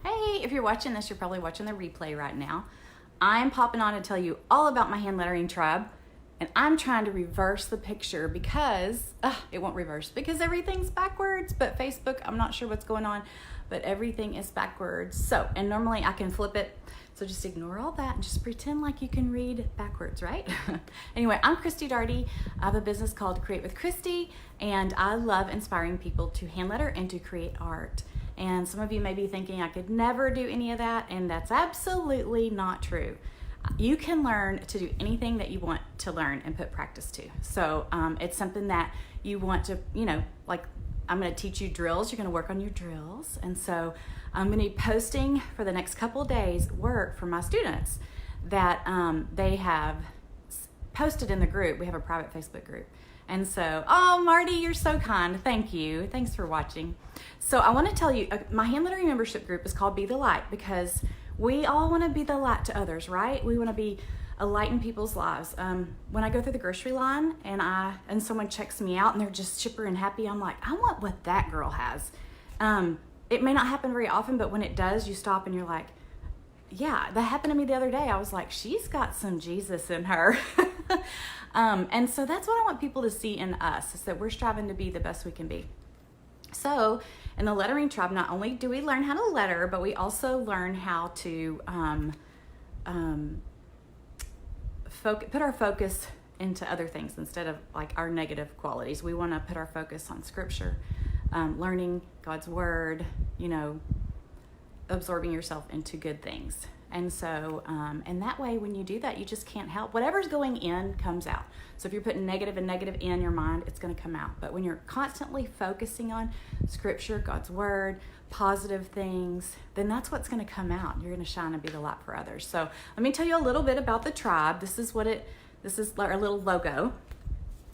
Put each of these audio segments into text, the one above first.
Hey, if you're watching this, you're probably watching the replay right now. I'm popping on to tell you all about my hand lettering tribe, and I'm trying to reverse the picture because, it won't reverse because everything's backwards, but Facebook, I'm not sure what's going on, but everything is backwards. So, and normally I can flip it, so just ignore all that and just pretend like you can read backwards, right? Anyway, I'm Christy Darty. I have a business called Create with Christy, and I love inspiring people to hand letter and to create art. And some of you may be thinking I could never do any of that, and that's absolutely not true. You can learn to do anything that you want to learn and put practice to. So it's something that you want to, like I'm going to teach you drills. You're going to work on your drills. And so I'm going to be posting for the next couple of days work for my students that they have posted in the group. We have a private Facebook group. And so, oh, Marty, you're so kind. Thank you. Thanks for watching. So I want to tell you, my hand lettering membership group is called Be the Light because we all want to be the light to others, right? We want to be a light in people's lives. When I go through the grocery line and someone checks me out and they're just chipper and happy, I'm like, I want what that girl has. It may not happen very often, but when it does, you stop and you're like, yeah, that happened to me the other day. I was like, she's got some Jesus in her. And so that's what I want people to see in us, is that we're striving to be the best we can be. So in the lettering tribe, not only do we learn how to letter, but we also learn how to put our focus into other things instead of like our negative qualities. We want to put our focus on scripture, learning God's word, absorbing yourself into good things. And so, and that way, when you do that, you just can't help. Whatever's going in comes out. So if you're putting negative and negative in your mind, it's going to come out. But when you're constantly focusing on scripture, God's word, positive things, then that's what's going to come out. You're going to shine and be the light for others. So let me tell you a little bit about the tribe. This is our little logo.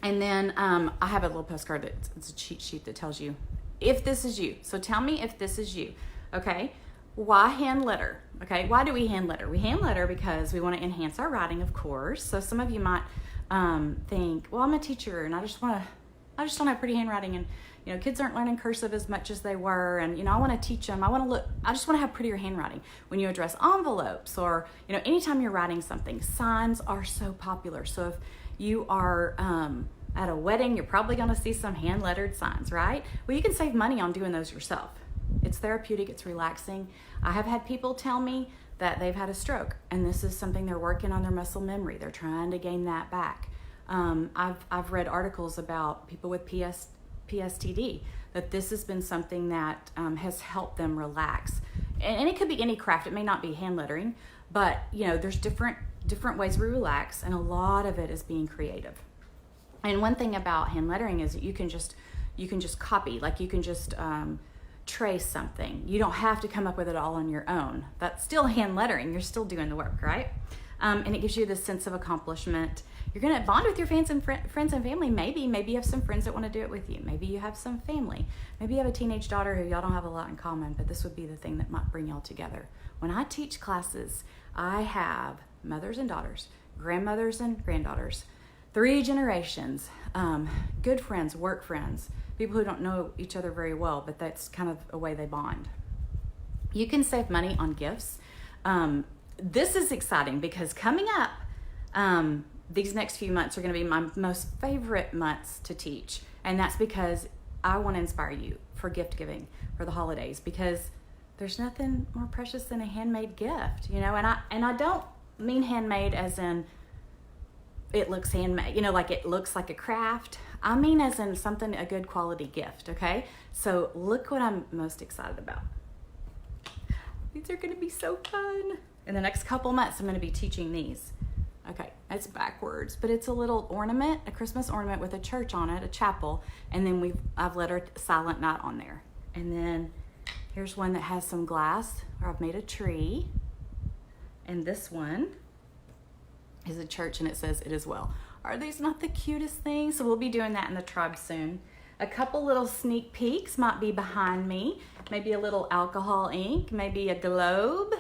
And then I have a little postcard it's a cheat sheet that tells you if this is you. So tell me if this is you, okay? Why hand letter? Okay, why do we hand letter? We hand letter because we want to enhance our writing, of course. So some of you might think, well, I'm a teacher and I just don't have pretty handwriting, and kids aren't learning cursive as much as they were, and I want to teach them. I just want to have prettier handwriting. When you address envelopes or anytime you're writing something, signs are so popular. So if you are at a wedding, you're probably going to see some hand lettered signs, right? Well, you can save money on doing those yourself. It's therapeutic, it's relaxing. I have had people tell me that they've had a stroke, and this is something they're working on their muscle memory. They're trying to gain that back. I've read articles about people with PSTD, that this has been something that has helped them relax. And it could be any craft. It may not be hand lettering, but there's different ways we relax, and a lot of it is being creative. And one thing about hand lettering is that you can just copy, like you can just trace something. You don't have to come up with it all on your own. That's still hand lettering. You're still doing the work, right? And it gives you this sense of accomplishment. You're going to bond with your friends and family. Maybe you have some friends that want to do it with you. Maybe you have some family. Maybe you have a teenage daughter who y'all don't have a lot in common, but this would be the thing that might bring y'all together. When I teach classes, I have mothers and daughters, grandmothers and granddaughters, 3 generations, good friends, work friends, people who don't know each other very well, but that's kind of a way they bond. You can save money on gifts. This is exciting because coming up, these next few months are going to be my most favorite months to teach. And that's because I want to inspire you for gift giving for the holidays, because there's nothing more precious than a handmade gift, and I don't mean handmade as in it looks handmade, like it looks like a craft. I mean as in something, a good quality gift, okay? So look what I'm most excited about. These are going to be so fun. In the next couple months, I'm going to be teaching these. Okay, it's backwards, but it's a little ornament, a Christmas ornament with a church on it, a chapel, and then I've lettered Silent Night on there. And then here's one that has some glass, where I've made a tree. And this one is a church, and it says, "It is well." Are these not the cutest things? So we'll be doing that in the tribe soon. A couple little sneak peeks might be behind me. Maybe a little alcohol ink, maybe a globe.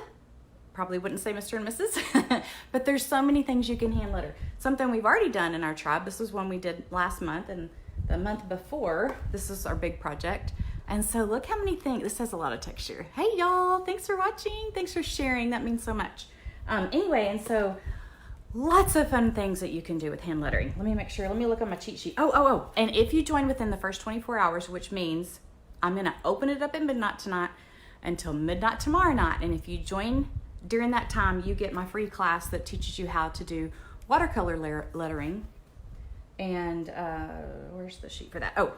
Probably wouldn't say Mr. and Mrs. But there's so many things you can hand letter. Something we've already done in our tribe. This was one we did last month, and the month before, this is our big project. And so look how many things, this has a lot of texture. Hey y'all, thanks for watching. Thanks for sharing. That means so much. Anyway, and so lots of fun things that you can do with hand lettering. Let me make sure, let me look on my cheat sheet. Oh. And if you join within the first 24 hours, which means I'm gonna open it up at midnight tonight until midnight tomorrow night. And if you join during that time, you get my free class that teaches you how to do watercolor lettering. And where's the sheet for that? Oh,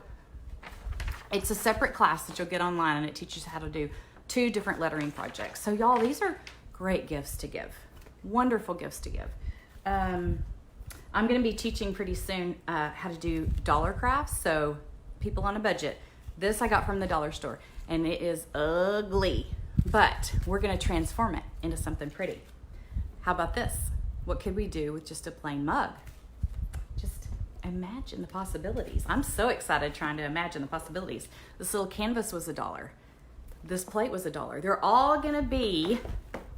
it's a separate class that you'll get online, and it teaches how to do 2 different lettering projects. So y'all, these are great gifts to give. Wonderful gifts to give. I'm going to be teaching pretty soon how to do dollar crafts. So people on a budget. This I got from the dollar store, and it is ugly, but we're going to transform it into something pretty. How about this? What could we do with just a plain mug? Just imagine the possibilities. I'm so excited trying to imagine the possibilities. This little canvas was $1. This plate was $1. They're all going to be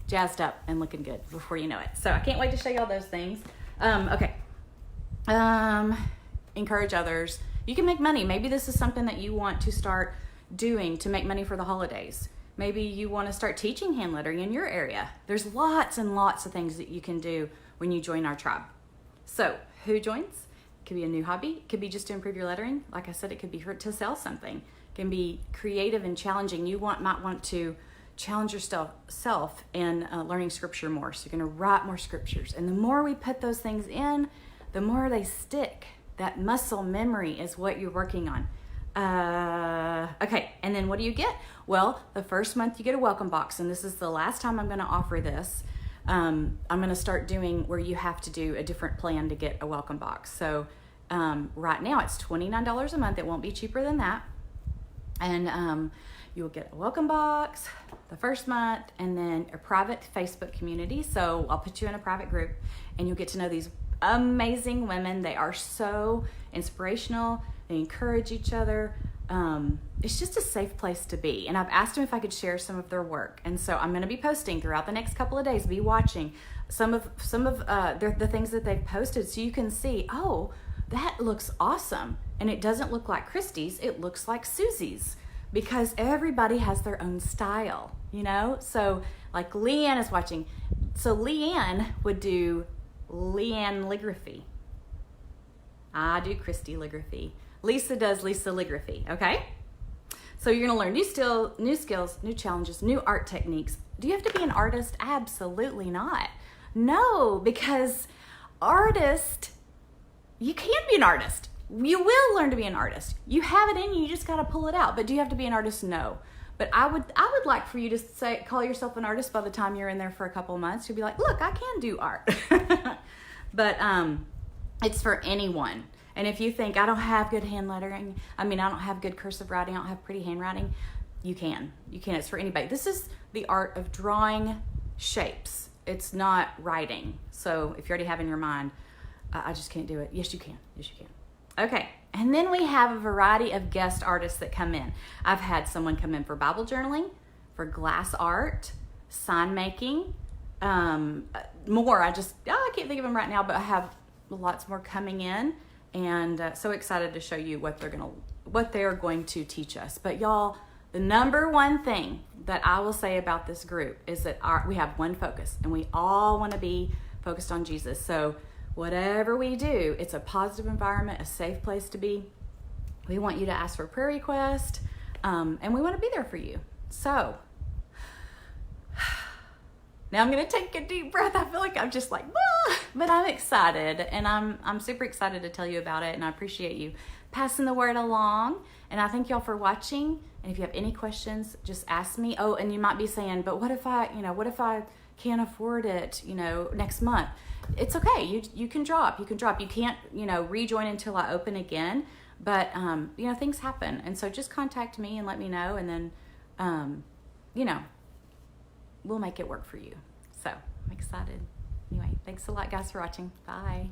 jazzed up and looking good before you know it. So I can't wait to show you all those things. Okay. Encourage others. You can make money. Maybe this is something that you want to start doing to make money for the holidays. Maybe you want to start teaching hand lettering in your area. There's lots and lots of things that you can do when you join our tribe. So who joins? It could be a new hobby. It could be just to improve your lettering. Like I said, it could be to sell something. It can be creative and challenging. You might want to challenge yourself in learning scripture more. So you're going to write more scriptures. And the more we put those things in, the more they stick. That muscle memory is what you're working on. Okay, and then what do you get? Well, the first month you get a welcome box, and this is the last time I'm going to offer this. I'm going to start doing where you have to do a different plan to get a welcome box. So right now it's $29 a month. It won't be cheaper than that. And you'll get a welcome box the first month, and then a private Facebook community. So I'll put you in a private group, and you'll get to know these amazing women. They are so inspirational. They encourage each other. It's just a safe place to be. And I've asked them if I could share some of their work. And so I'm going to be posting throughout the next couple of days. Be watching some of the things that they've posted, so you can see, oh, that looks awesome. And it doesn't look like Christy's. It looks like Susie's, because everybody has their own style, you know? So like Leanne is watching. So Leanne would do Leanne calligraphy. I do Christy calligraphy. Lisa does Lisa calligraphy, okay? So you're gonna learn new skills, new challenges, new art techniques. Do you have to be an artist? Absolutely not. No, because you can be an artist. You will learn to be an artist. You have it in you, you just gotta pull it out. But do you have to be an artist? No. But I would like for you to call yourself an artist by the time you're in there for a couple of months. You'll be like, look, I can do art. But it's for anyone. And if you think, I don't have good hand lettering, I don't have good cursive writing, I don't have pretty handwriting, you can. It's for anybody. This is the art of drawing shapes. It's not writing. So if you already have in your mind, I just can't do it. Yes, you can. Okay, and then we have a variety of guest artists that come in. I've had someone come in for Bible journaling, for glass art, sign making, more. I can't think of them right now, but I have lots more coming in, and so excited to show you what they're going to teach us. But y'all, the number one thing that I will say about this group is that we have one focus, and we all want to be focused on Jesus. So whatever we do, it's a positive environment, a safe place to be. We want you to ask for a prayer request, and we want to be there for you. So now I'm going to take a deep breath. I feel like I'm just like, but I'm excited, and I'm super excited to tell you about it, and I appreciate you passing the word along, and I thank y'all for watching. And if you have any questions, just ask me. Oh, and you might be saying, but what if I can't afford it, next month? It's okay. You can drop. You can't, rejoin until I open again, but things happen. And so just contact me and let me know, and then, we'll make it work for you. So I'm excited. Anyway, thanks a lot, guys, for watching. Bye.